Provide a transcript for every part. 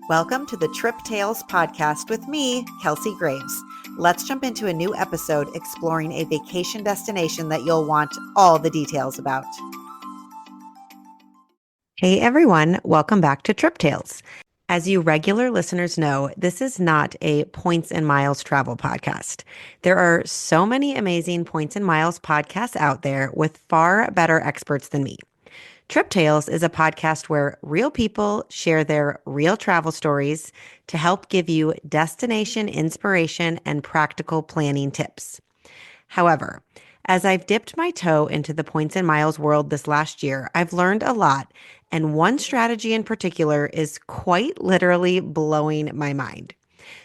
Welcome to the Trip Tales podcast with me, Kelsey Graves. Let's jump into a new episode exploring a vacation destination that you'll want all the details about. Hey everyone, welcome back to Trip Tales. As you regular listeners know, this is not a points and miles travel podcast. There are so many amazing points and miles podcasts out there with far better experts than me. Trip Tales is a podcast where real people share their real travel stories to help give you destination inspiration and practical planning tips. However, as I've dipped my toe into the points and miles world this last year, I've learned a lot, and one strategy in particular is quite literally blowing my mind.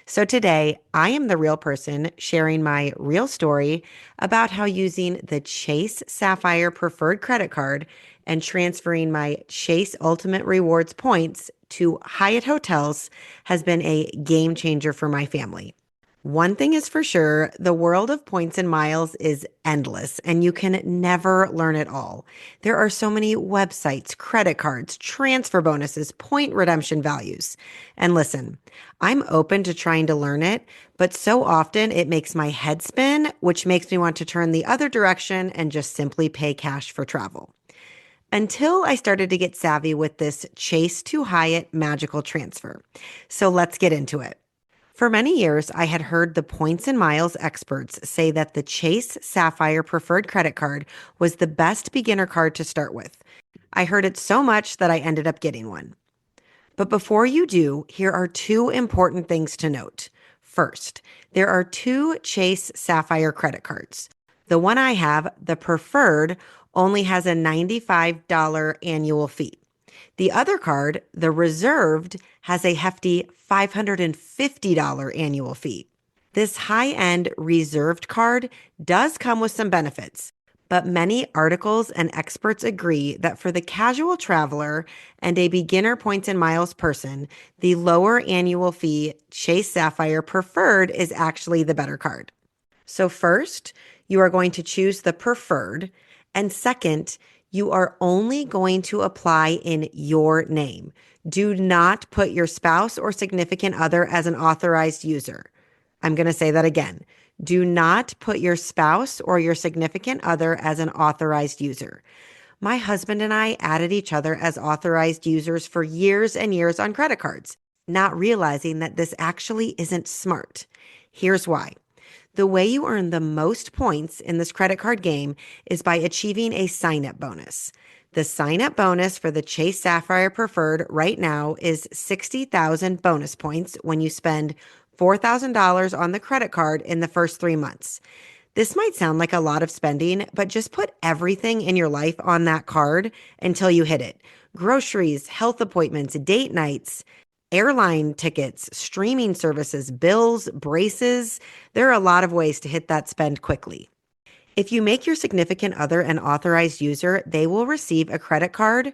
So today, I am the real person sharing my real story about how using the Chase Sapphire Preferred Credit Card and transferring my Chase Ultimate Rewards points to Hyatt hotels has been a game changer for my family. One thing is for sure, the world of points and miles is endless, and you can never learn it all. There are so many websites, credit cards, transfer bonuses, point redemption values. And listen, I'm open to trying to learn it, but so often it makes my head spin, which makes me want to turn the other direction and just simply pay cash for travel. Until I started to get savvy with this Chase-to-Hyatt magical transfer. So let's get into it. For many years, I had heard the points and miles experts say that the Chase Sapphire Preferred Credit Card was the best beginner card to start with. I heard it so much that I ended up getting one. But before you do, here are two important things to note. First, there are two Chase Sapphire credit cards. The one I have, the Preferred, only has a $95 annual fee. The other card, the Reserved, has a hefty $550 annual fee. This high-end Reserved card does come with some benefits, but many articles and experts agree that for the casual traveler and a beginner points and miles person, the lower annual fee Chase Sapphire Preferred is actually the better card. So first, you are going to choose the Preferred, and second, you are only going to apply in your name. Do not put your spouse or significant other as an authorized user. I'm going to say that again. Do not put your spouse or your significant other as an authorized user. My husband and I added each other as authorized users for years and years on credit cards, not realizing that this actually isn't smart. Here's why. The way you earn the most points in this credit card game is by achieving a sign-up bonus. The sign-up bonus for the Chase Sapphire Preferred right now is 60,000 bonus points when you spend $4,000 on the credit card in the first 3 months. This might sound like a lot of spending, but just put everything in your life on that card until you hit it. Groceries, health appointments, date nights, airline tickets, streaming services, bills, braces. There are a lot of ways to hit that spend quickly. If you make your significant other an authorized user, they will receive a credit card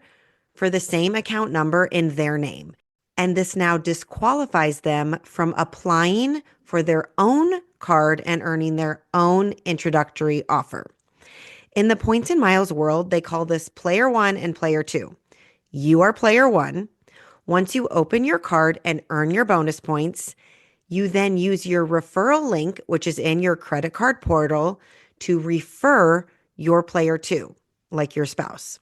for the same account number in their name. And this now disqualifies them from applying for their own card and earning their own introductory offer. In the points and miles world, they call this player one and player two. You are player one. Once you open your card and earn your bonus points, you then use your referral link, which is in your credit card portal, to refer your player two, like your spouse.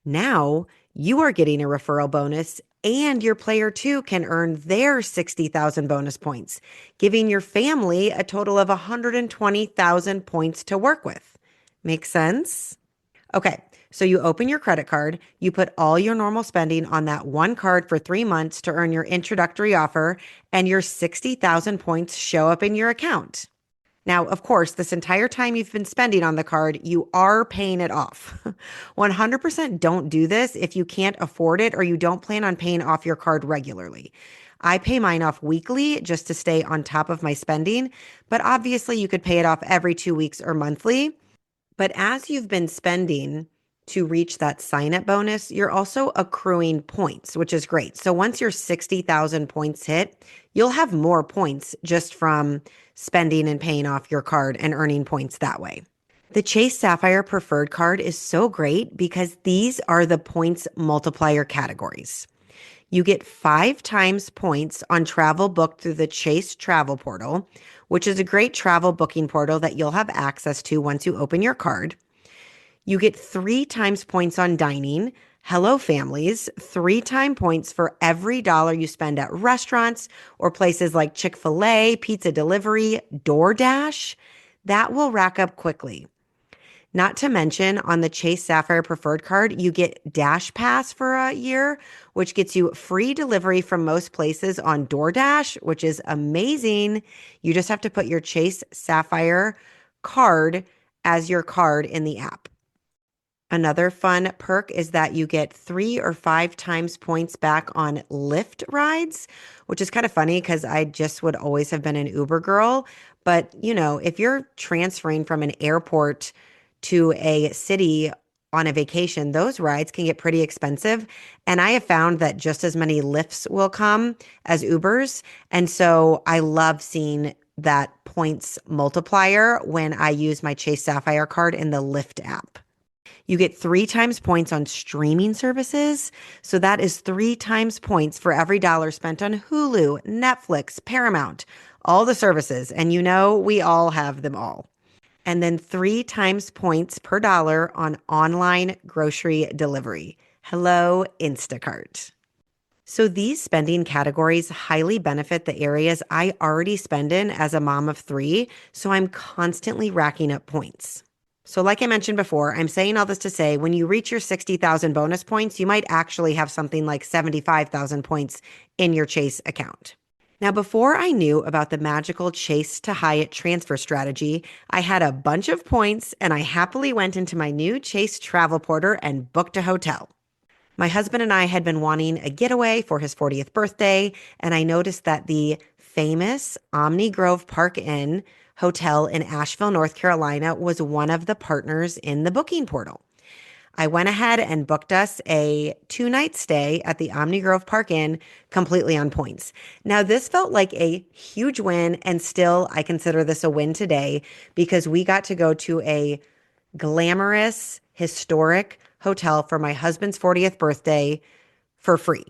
Now you are getting a referral bonus and your player two can earn their 60,000 bonus points, giving your family a total of 120,000 points to work with. Make sense? Okay. So you open your credit card, you put all your normal spending on that one card for 3 months to earn your introductory offer, and your 60,000 points show up in your account. Now, of course, this entire time you've been spending on the card, you are paying it off. 100% don't do this if you can't afford it or you don't plan on paying off your card regularly. I pay mine off weekly just to stay on top of my spending, but obviously you could pay it off every 2 weeks or monthly. But as you've been spending to reach that sign-up bonus, you're also accruing points, which is great. So once your 60,000 points hit, you'll have more points just from spending and paying off your card and earning points that way. The Chase Sapphire Preferred Card is so great because these are the points multiplier categories. You get 5 times points on travel booked through the Chase travel portal, which is a great travel booking portal that you'll have access to once you open your card. You get 3 times points on dining. Hello, families. 3 times points for every dollar you spend at restaurants or places like Chick-fil-A, pizza delivery, DoorDash. That will rack up quickly. Not to mention, on the Chase Sapphire Preferred Card, you get Dash Pass for a year, which gets you free delivery from most places on DoorDash, which is amazing. You just have to put your Chase Sapphire card as your card in the app. Another fun perk is that you get 3 or 5 times points back on Lyft rides, which is kind of funny because I just would always have been an Uber girl. But, if you're transferring from an airport to a city on a vacation, those rides can get pretty expensive. And I have found that just as many Lyfts will come as Ubers. And so I love seeing that points multiplier when I use my Chase Sapphire card in the Lyft app. You get 3 times points on streaming services. So that is 3 times points for every dollar spent on Hulu, Netflix, Paramount, all the services. And we all have them all. And then 3 times points per dollar on online grocery delivery. Hello, Instacart. So these spending categories highly benefit the areas I already spend in as a mom of 3. So I'm constantly racking up points. So like I mentioned before, I'm saying all this to say when you reach your 60,000 bonus points, you might actually have something like 75,000 points in your Chase account. Now, before I knew about the magical Chase-to-Hyatt transfer strategy, I had a bunch of points and I happily went into my new Chase travel portal and booked a hotel. My husband and I had been wanting a getaway for his 40th birthday, and I noticed that the famous Omni Grove Park Inn hotel in Asheville, North Carolina was one of the partners in the booking portal. I went ahead and booked us a 2-night stay at the Omni Grove Park Inn completely on points. Now, this felt like a huge win, and still I consider this a win today because we got to go to a glamorous, historic hotel for my husband's 40th birthday for free.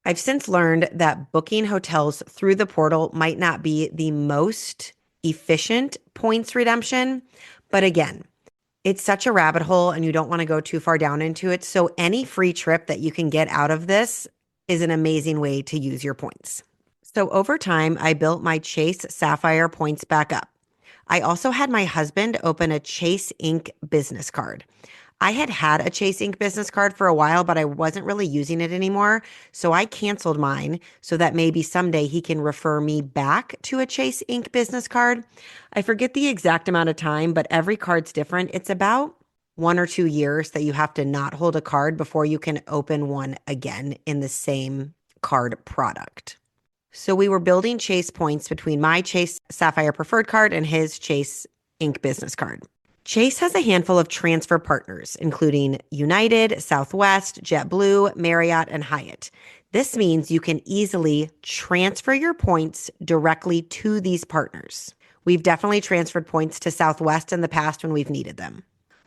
I've since learned that booking hotels through the portal might not be the most efficient points redemption, but again, it's such a rabbit hole and you don't want to go too far down into it. So any free trip that you can get out of this is an amazing way to use your points. So over time, I built my Chase Sapphire points back up. I also had my husband open a Chase Inc. business card. I had a Chase Inc. business card for a while, but I wasn't really using it anymore. So I canceled mine so that maybe someday he can refer me back to a Chase Inc. business card. I forget the exact amount of time, but every card's different. It's about 1 or 2 years that you have to not hold a card before you can open one again in the same card product. So we were building Chase points between my Chase Sapphire Preferred card and his Chase Inc. business card. Chase has a handful of transfer partners, including United, Southwest, JetBlue, Marriott, and Hyatt. This means you can easily transfer your points directly to these partners. We've definitely transferred points to Southwest in the past when we've needed them.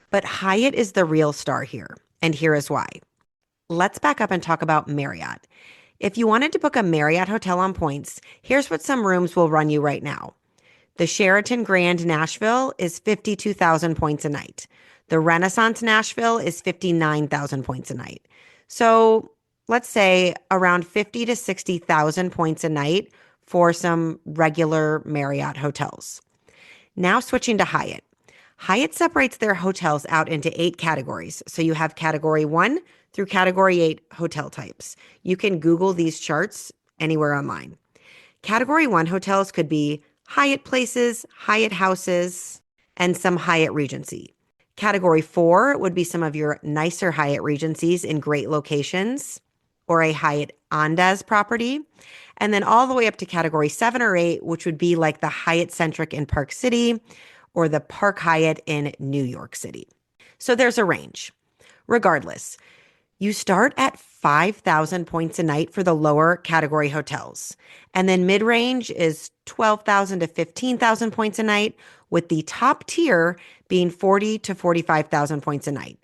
But Hyatt is the real star here, and here is why. Let's back up and talk about Marriott. If you wanted to book a Marriott hotel on points, here's what some rooms will run you right now. The Sheraton Grand Nashville is 52,000 points a night. The Renaissance Nashville is 59,000 points a night. So let's say around 50 to 60,000 points a night for some regular Marriott hotels. Now switching to Hyatt. Hyatt separates their hotels out into 8 categories. So you have category 1 through category 8 hotel types. You can Google these charts anywhere online. Category 1 hotels could be Hyatt Places, Hyatt Houses, and some Hyatt Regency. Category 4 would be some of your nicer Hyatt Regencies in great locations, or a Hyatt Andaz property. And then all the way up to category 7 or 8, which would be like the Hyatt Centric in Park City or the Park Hyatt in New York City. So there's a range. Regardless, you start at 5,000 points a night for the lower category hotels. And then mid-range is 12,000 to 15,000 points a night, with the top tier being 40 to 45,000 points a night.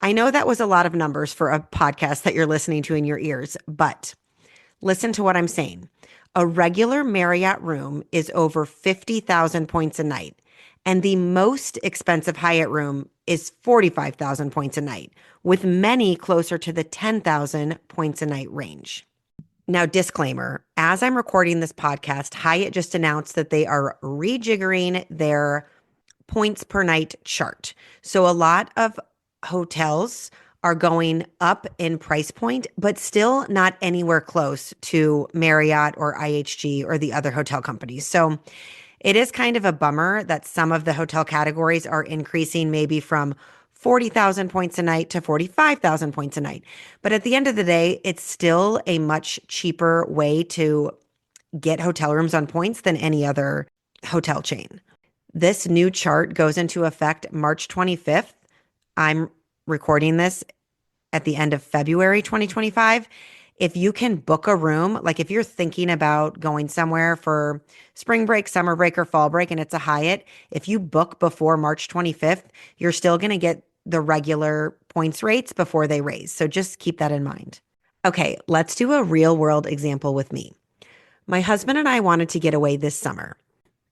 I know that was a lot of numbers for a podcast that you're listening to in your ears, but Listen to what I'm saying. A regular Marriott room is over 50,000 points a night, and the most expensive Hyatt room is 45,000 points a night, with many closer to the 10,000 points a night range. Now, disclaimer, as I'm recording this podcast, Hyatt just announced that they are rejiggering their points per night chart. So a lot of hotels are going up in price point, but still not anywhere close to Marriott or IHG or the other hotel companies. So it is kind of a bummer that some of the hotel categories are increasing maybe from 40,000 points a night to 45,000 points a night. But at the end of the day, it's still a much cheaper way to get hotel rooms on points than any other hotel chain. This new chart goes into effect March 25th. I'm recording this at the end of February 2025. If you can book a room, like if you're thinking about going somewhere for spring break, summer break, or fall break, and it's a Hyatt, if you book before March 25th, you're still going to get the regular points rates before they raise. So just keep that in mind. Okay, let's do a real world example with me. My husband and I wanted to get away this summer.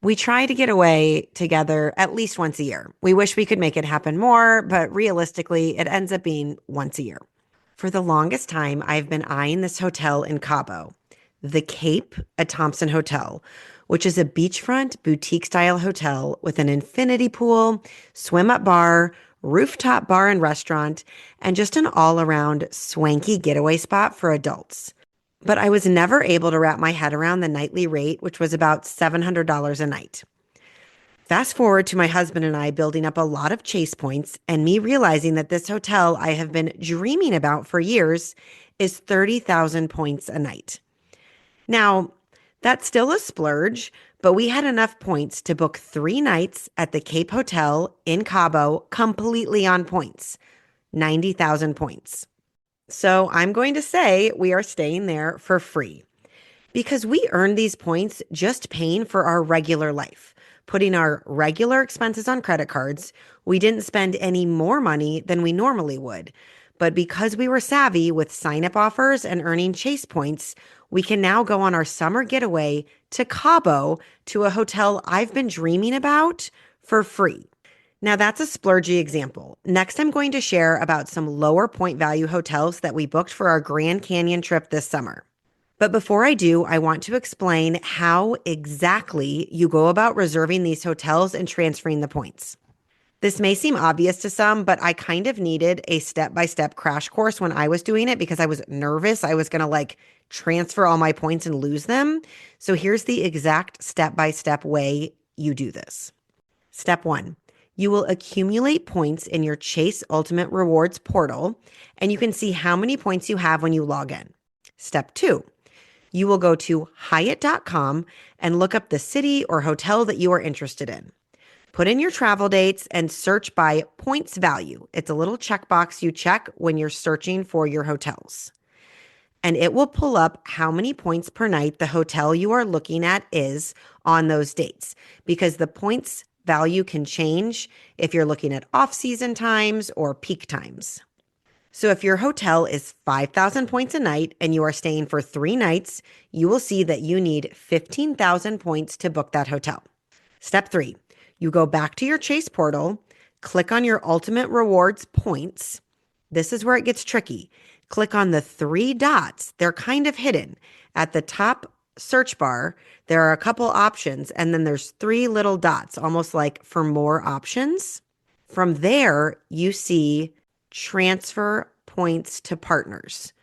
We try to get away together at least once a year. We wish we could make it happen more, but realistically, it ends up being once a year. For the longest time, I've been eyeing this hotel in Cabo, the Cape at Thompson Hotel, which is a beachfront boutique style hotel with an infinity pool, swim up bar, rooftop bar and restaurant, and just an all around swanky getaway spot for adults. But I was never able to wrap my head around the nightly rate, which was about $700 a night. Fast forward to my husband and I building up a lot of Chase points and me realizing that this hotel I have been dreaming about for years is 30,000 points a night. Now, that's still a splurge, but we had enough points to book 3 nights at the Cape Hotel in Cabo completely on points, 90,000 points. So I'm going to say we are staying there for free because we earned these points just paying for our regular life, putting our regular expenses on credit cards. We didn't spend any more money than we normally would. But because we were savvy with sign-up offers and earning Chase points, we can now go on our summer getaway to Cabo to a hotel I've been dreaming about for free. Now that's a splurgy example. Next, I'm going to share about some lower point value hotels that we booked for our Grand Canyon trip this summer. But before I do, I want to explain how exactly you go about reserving these hotels and transferring the points. This may seem obvious to some, but I kind of needed a step-by-step crash course when I was doing it because I was nervous I was going to transfer all my points and lose them. So here's the exact step-by-step way you do this. Step 1. You will accumulate points in your Chase Ultimate Rewards portal, and you can see how many points you have when you log in. Step 2, you will go to Hyatt.com and look up the city or hotel that you are interested in. Put in your travel dates and search by points value. It's a little checkbox you check when you're searching for your hotels. And it will pull up how many points per night the hotel you are looking at is on those dates, because the points value can change if you're looking at off-season times or peak times. So if your hotel is 5,000 points a night and you are staying for 3 nights, you will see that you need 15,000 points to book that hotel. Step 3, you go back to your Chase portal, click on your Ultimate Rewards points. This is where it gets tricky. Click on the 3 dots. They're kind of hidden. At the top search bar, there are a couple options, and then there's 3 little dots, almost like for more options. From there, you see transfer points to partners.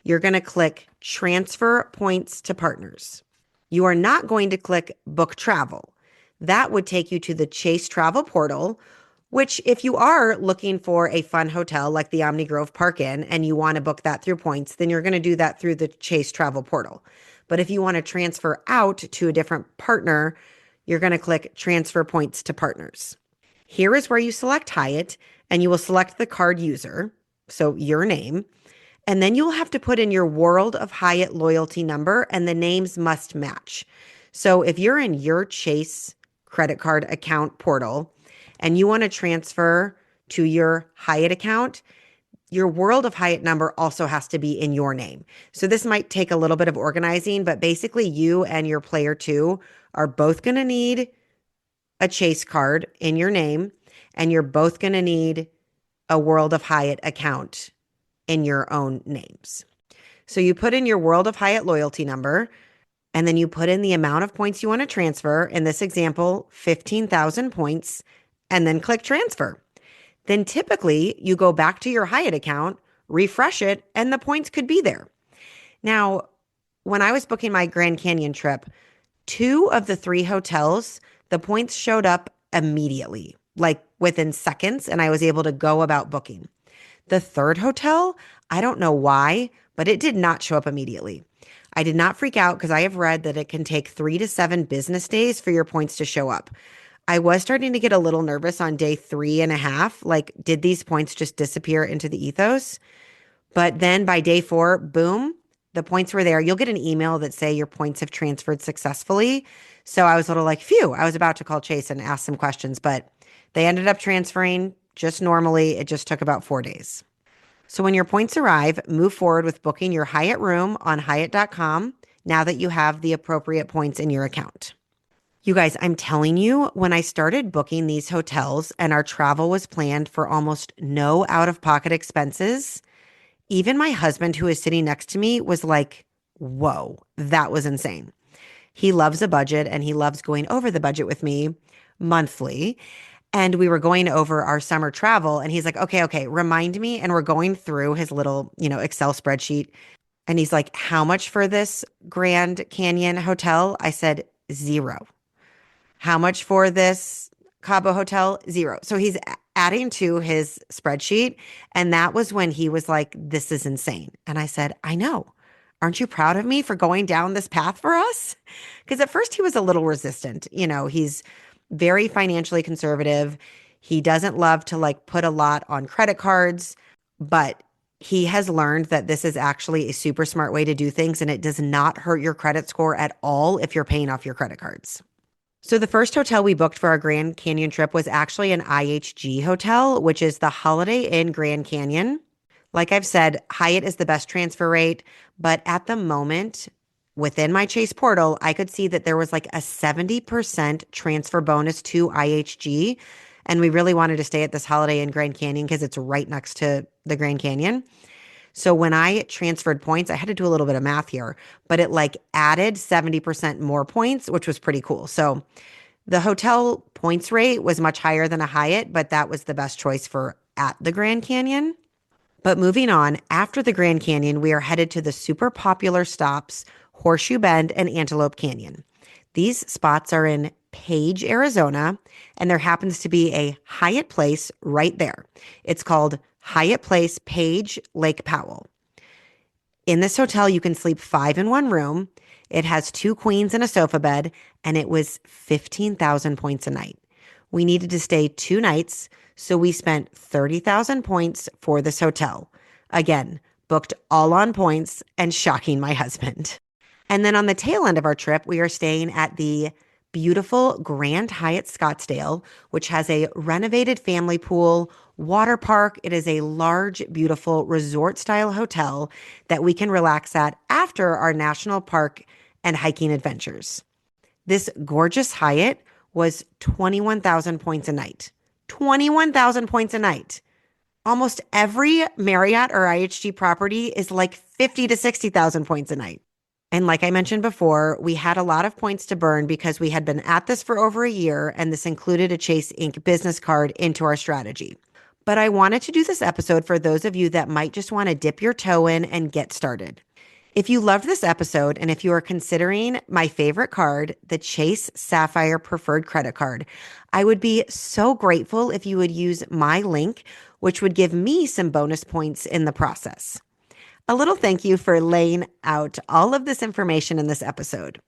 You're going to click transfer points to partners. You are not going to click book travel. That would take you to the Chase travel portal, which if you are looking for a fun hotel like the Omni Grove Park Inn and you want to book that through points, then you're going to do that through the Chase travel portal. But if you want to transfer out to a different partner, you're going to click transfer points to partners. Here is where you select Hyatt and you will select the card user, so your name, and then you will have to put in your World of Hyatt loyalty number and the names must match. So if you're in your Chase credit card account portal and you want to transfer to your Hyatt account, your World of Hyatt number also has to be in your name. So this might take a little bit of organizing, but basically you and your player two are both going to need a Chase card in your name, and you're both going to need a World of Hyatt account in your own names. So you put in your World of Hyatt loyalty number, and then you put in the amount of points you want to transfer. In this example, 15,000 points, and then click transfer. Then typically you go back to your Hyatt account, refresh it, and the points could be there. Now, when I was booking my Grand Canyon trip, 2 of the 3 hotels, the points showed up immediately, like within seconds, and I was able to go about booking. The 3rd hotel, I don't know why, but it did not show up immediately. I did not freak out because I have read that it can take 3 to 7 business days for your points to show up. I was starting to get a little nervous on day 3.5. Like, did these points just disappear into the ethos? But then by day 4, boom, the points were there. You'll get an email that say your points have transferred successfully. So I was a little like, phew, I was about to call Chase and ask some questions, but they ended up transferring just normally. It just took about 4 days. So when your points arrive, move forward with booking your Hyatt room on Hyatt.com now that you have the appropriate points in your account. You guys, I'm telling you, when I started booking these hotels and our travel was planned for almost no out-of-pocket expenses, even my husband, who is sitting next to me, was like, whoa, that was insane. He loves a budget and he loves going over the budget with me monthly. And we were going over our summer travel and he's like, okay, remind me. And we're going through his little, Excel spreadsheet. And he's like, how much for this Grand Canyon hotel? I said, 0. How much for this Cabo hotel? 0. So he's adding to his spreadsheet. And that was when he was like, this is insane. And I said, I know. Aren't you proud of me for going down this path for us? Because at first he was a little resistant. He's very financially conservative. He doesn't love to put a lot on credit cards, but he has learned that this is actually a super smart way to do things, and it does not hurt your credit score at all if you're paying off your credit cards. So the first hotel we booked for our Grand Canyon trip was actually an IHG hotel, which is the Holiday Inn Grand Canyon. Like I've said, Hyatt is the best transfer rate, but at the moment, within my Chase portal, I could see that there was a 70% transfer bonus to IHG. And we really wanted to stay at this Holiday Inn Grand Canyon because it's right next to the Grand Canyon. So when I transferred points, I had to do a little bit of math here, but it added 70% more points, which was pretty cool. So the hotel points rate was much higher than a Hyatt, but that was the best choice for at the Grand Canyon. But moving on, after the Grand Canyon, we are headed to the super popular stops, Horseshoe Bend and Antelope Canyon. These spots are in Page, Arizona, and there happens to be a Hyatt Place right there. It's called Hyatt Place Page Lake Powell. In this hotel, you can sleep 5 in one room. It has 2 queens and a sofa bed, and it was 15,000 points a night. We needed to stay 2 nights, so we spent 30,000 points for this hotel. Again, booked all on points and shocking my husband. And then on the tail end of our trip, we are staying at the beautiful Grand Hyatt Scottsdale, which has a renovated family pool, water park. It is a large, beautiful resort-style hotel that we can relax at after our national park and hiking adventures. This gorgeous Hyatt was 21,000 points a night. 21,000 points a night. Almost every Marriott or IHG property is 50 to 60,000 points a night. And like I mentioned before, we had a lot of points to burn because we had been at this for over a year, and this included a Chase Inc. business card into our strategy. But I wanted to do this episode for those of you that might just want to dip your toe in and get started. If you loved this episode, and if you are considering my favorite card, the Chase Sapphire Preferred Credit Card, I would be so grateful if you would use my link, which would give me some bonus points in the process. A little thank you for laying out all of this information in this episode.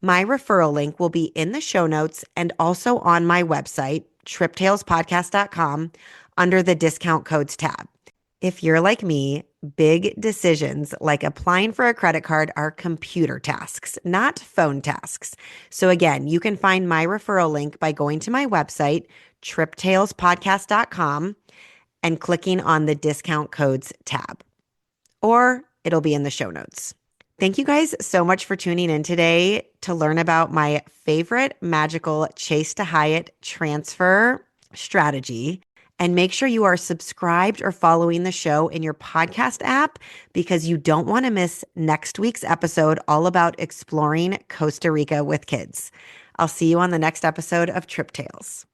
My referral link will be in the show notes and also on my website, triptalespodcast.com, under the discount codes tab. If you're like me, big decisions like applying for a credit card are computer tasks, not phone tasks. So again, you can find my referral link by going to my website, triptalespodcast.com, and clicking on the discount codes tab, or it'll be in the show notes. Thank you guys so much for tuning in today to learn about my favorite magical Chase-to-Hyatt transfer strategy. And make sure you are subscribed or following the show in your podcast app because you don't want to miss next week's episode all about exploring Costa Rica with kids. I'll see you on the next episode of Trip Tales.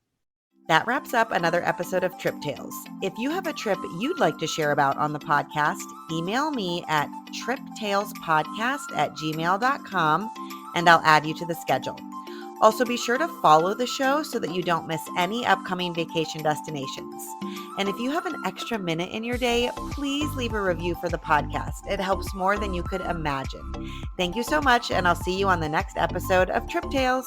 That wraps up another episode of Trip Tales. If you have a trip you'd like to share about on the podcast, email me at triptalespodcast@gmail.com and I'll add you to the schedule. Also, be sure to follow the show so that you don't miss any upcoming vacation destinations. And if you have an extra minute in your day, please leave a review for the podcast. It helps more than you could imagine. Thank you so much, and I'll see you on the next episode of Trip Tales.